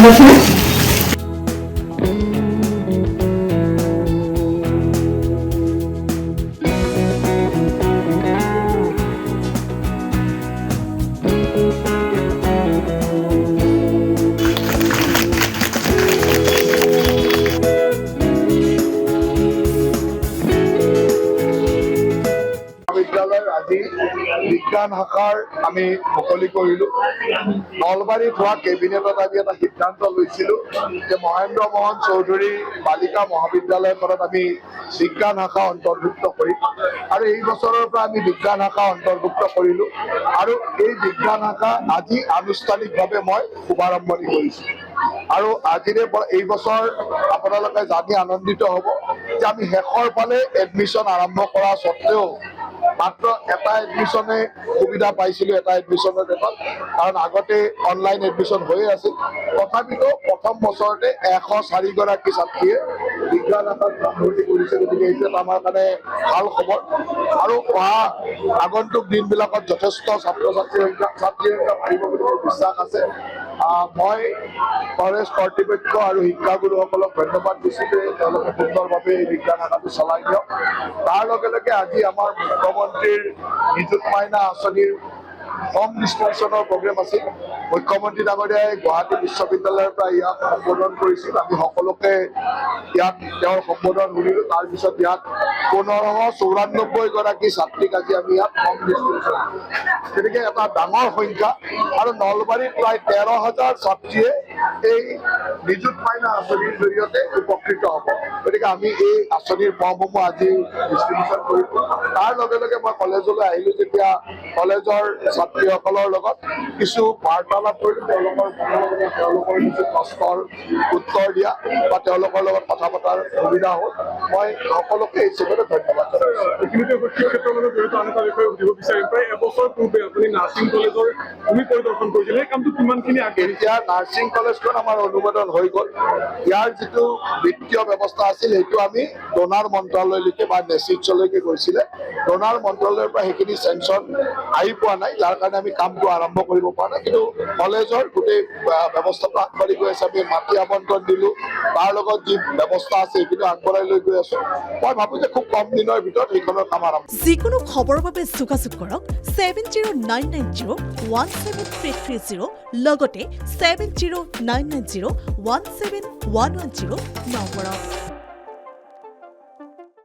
বছৰ বিদ্যালয়ৰ আজি বিজ্ঞান শাখাৰ আমি মুকলি কৰিলোঁ। নলবাৰীত হোৱা কেবিনেটত আমি এটা সিদ্ধান্ত লৈছিলোঁ যে মহেন্দ্ৰ মোহন চৌধুৰী বালিকা মহাবিদ্যালয়খনত আমি বিজ্ঞান শাখা অন্তৰ্ভুক্ত কৰিম আৰু এই বছৰৰ পৰা আমি বিজ্ঞান শাখা অন্তৰ্ভুক্ত কৰিলোঁ আৰু এই বিজ্ঞান শাখা আজি আনুষ্ঠানিকভাৱে মই শুভাৰম্ভণি কৰিছোঁ। আৰু আজিৰে পৰা এই বছৰ আপোনালোকে জানি আনন্দিত হ'ব যে আমি শেষৰ ফালে এডমিশ্যন আৰম্ভ কৰা স্বত্তেও মাত্ৰ এটা এডমিশ্যনে সুবিধা পাইছিলোঁ, এটা এডমিশ্যনৰ ক্ষেত্ৰত, কাৰণ আগতে অনলাইন এডমিশ্যন হৈয়ে আছিল। তথাপিতো প্ৰথম বছৰতে 104গৰাকী ছাত্ৰীয়ে বিজ্ঞান শাখাত নামভৰ্তি কৰিছে, গতিকে এইটো এটা আমাৰ কাৰণে ভাল খবৰ। আৰু অহা আগন্তুক দিনবিলাকত যথেষ্ট ছাত্ৰীৰ সংখ্যা বাঢ়িব বুলি মোৰ বিশ্বাস আছে। মই কলেজ কৰ্তৃপক্ষ আৰু শিক্ষাগুৰুসকলক ধন্যবাদ দিছোঁ যে তেওঁলোকে সুন্দৰভাৱে এই বিজ্ঞান শাখাটো চলাই দিয়ক। তাৰ লগে লগে আজি আমাৰ মুখ্যমন্ত্ৰীৰ নিযুত মাইনা আঁচনিৰ হোম ডিষ্ট্ৰিবিউশ্যনৰ প্ৰগ্ৰেম আছিল। মুখ্যমন্ত্ৰী ডাঙৰীয়াই গুৱাহাটী বিশ্ববিদ্যালয়ৰ পৰা ইয়াক সম্বোধন কৰিছিল। আমি সকলোকে ইয়াত তেওঁৰ সম্বোধন শুনিলোঁ। তাৰপিছত ইয়াত 1594গৰাকী ছাত্ৰীক আজি আমি ইয়াত হোম ডিষ্ট্ৰিবিউশ্যন, গতিকে এটা ডাঙৰ সংখ্যা। আৰু নলবাৰীত প্ৰায় 13,000 ছাত্ৰীয়ে এই নিযুত মাইনা আঁচনিৰ জৰিয়তে উপকৃত হ'ব। গতিকে আমি এই আঁচনিৰ ফৰ্মসমূহ আজি ডিষ্ট্ৰিবিউশ্যন কৰিলোঁ। তাৰ লগে লগে মই কলেজলৈ আহিলোঁ, যেতিয়া কলেজৰ ছাত্ৰীসকলৰ লগত কিছু বাৰ্তালাপ কৰিলোঁ, তেওঁলোকৰ কিছু প্ৰশ্নৰ উত্তৰ দিয়া বা তেওঁলোকৰ লগত কথা পতাৰ সুবিধা হ'ল। মই সকলোকে এই হিচাপে ধন্যবাদ জনাইছোঁ। ইতিমধ্যে শিক্ষা ক্ষেত্ৰৰ লগত জড়িত আন এটা বিষয়ে সুধিব বিচাৰিম। প্ৰায় এবছৰ পূৰ্বে আপুনি নাৰ্ছিং কলেজৰ ভূমি পৰিদৰ্শন কৰিছিল, সেই কামটো কিমানখিনি আগবাঢ়িছে? এতিয়া নাৰ্ছিং কলেজখন আমাৰ অনুমোদন হৈ গ'ল। ইয়াৰ যিটো বিত্তীয় ব্যৱস্থা আছিল সেইটো আমি ডোনাৰ মন্ত্ৰালয়লৈকে বা নেচিটছলৈকে গৈছিলে। ডোনাৰ মন্ত্ৰালয়ৰ পৰা সেইখিনি চেংচন আহি পোৱা নাই, যাৰ কাৰণে আমি কামটো আৰম্ভ কৰিব পৰা নাই। কিন্তু কলেজৰ গোটেই ব্যৱস্থাটো আগবাঢ়ি গৈ আছে। আমি মাটি আবণ্টন দিলোঁ, তাৰ লগত যি ব্যৱস্থা আছে সেইখিনি আগবঢ়াই লৈ গৈ আছোঁ। মই ভাবোঁ যে খুব কম দিনৰ ভিতৰত সেইখনৰ কাম আৰম্ভ। যিকোনো খবৰৰ বাবে যোগাযোগ কৰক 7099017330 লগতে 7099017110 নম্বৰত।